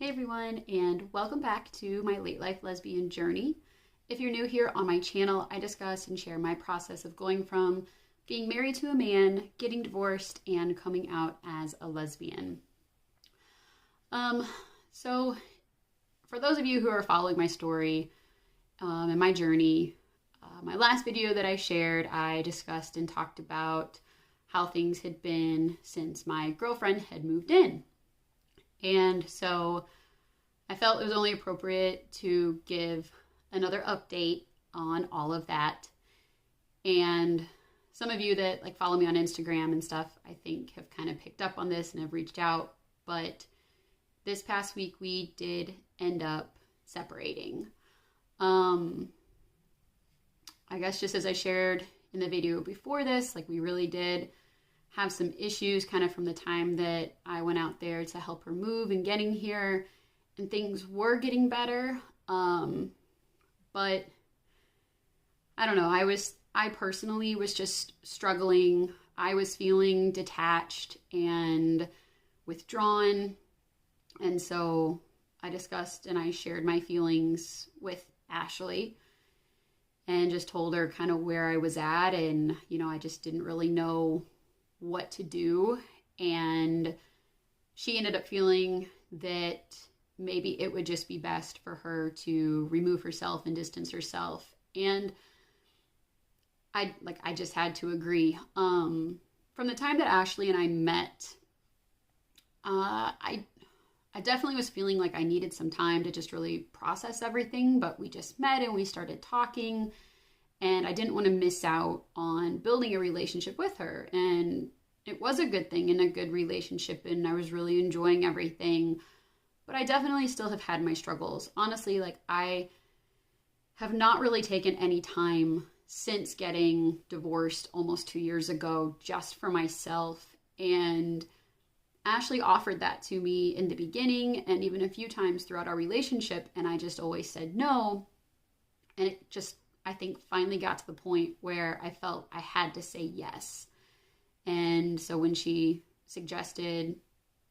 Hey everyone, and welcome back to my late life lesbian journey. If you're new here on my channel, I discuss and share my process of going from being married to a man, getting divorced, and coming out as a lesbian. So for those of you who are following my story and my journey, my last video that I shared, I discussed and talked about how things had been since my girlfriend had moved in. And so I felt it was only appropriate to give another update on all of that. And some of you that follow me on Instagram and stuff, I think have kind of picked up on this and have reached out. But this past week we did end up separating. I guess just as I shared in the video before this, we really did have some issues kind of from the time that I went out there to help her move and getting here, and things were getting better. But I don't know, I personally was just struggling. I was feeling detached and withdrawn. And so I discussed and I shared my feelings with Ashley and just told her kind of where I was at. And, I just didn't really know what to do, and she ended up feeling that maybe it would just be best for her to remove herself and distance herself. And I just had to agree. From the time that Ashley and I met, I definitely was feeling like I needed some time to just really process everything, but we just met and we started talking. And I didn't want to miss out on building a relationship with her. And it was a good thing and a good relationship, and I was really enjoying everything. But I definitely still have had my struggles. Honestly, I have not really taken any time since getting divorced almost 2 years ago just for myself. And Ashley offered that to me in the beginning and even a few times throughout our relationship. And I just always said no. And it just, I think, finally got to the point where I felt I had to say yes. And so when she suggested,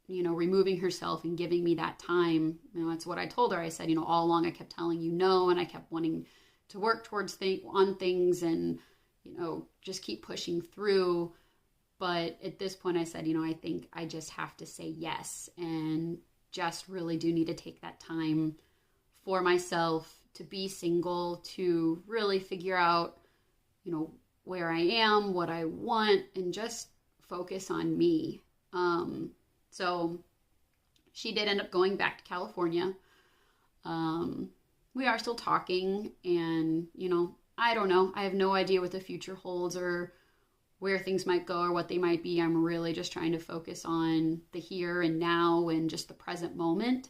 removing herself and giving me that time, that's what I told her. I said, all along I kept telling you no, and I kept wanting to work towards on things and, just keep pushing through. But at this point I said, I think I just have to say yes, and just really do need to take that time for myself, to be single, to really figure out, where I am, what I want, and just focus on me. So she did end up going back to California. We are still talking, and, I don't know. I have no idea what the future holds or where things might go or what they might be. I'm really just trying to focus on the here and now and just the present moment,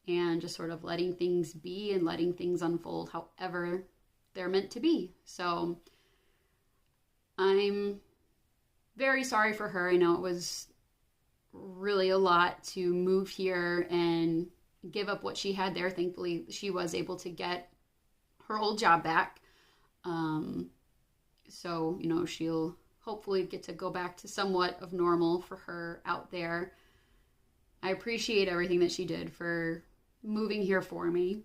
and just sort of letting things be and letting things unfold however they're meant to be. So I'm very sorry for her. I know it was really a lot to move here and give up what she had there. Thankfully, she was able to get her old job back. So, she'll hopefully get to go back to somewhat of normal for her out there. I appreciate everything that she did for moving here for me.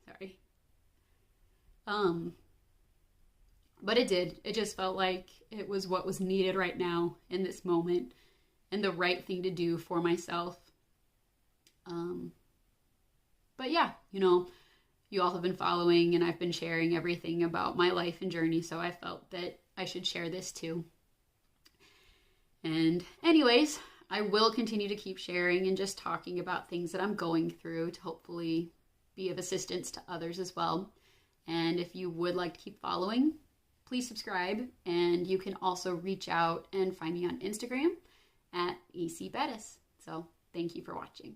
Sorry. But it did. It just felt like it was what was needed right now in this moment, and the right thing to do for myself. But yeah, you all have been following, and I've been sharing everything about my life and journey, so I felt that I should share this too. And anyways, I will continue to keep sharing and just talking about things that I'm going through to hopefully be of assistance to others as well. And if you would like to keep following, please subscribe, and you can also reach out and find me on Instagram at ecbettis. So thank you for watching.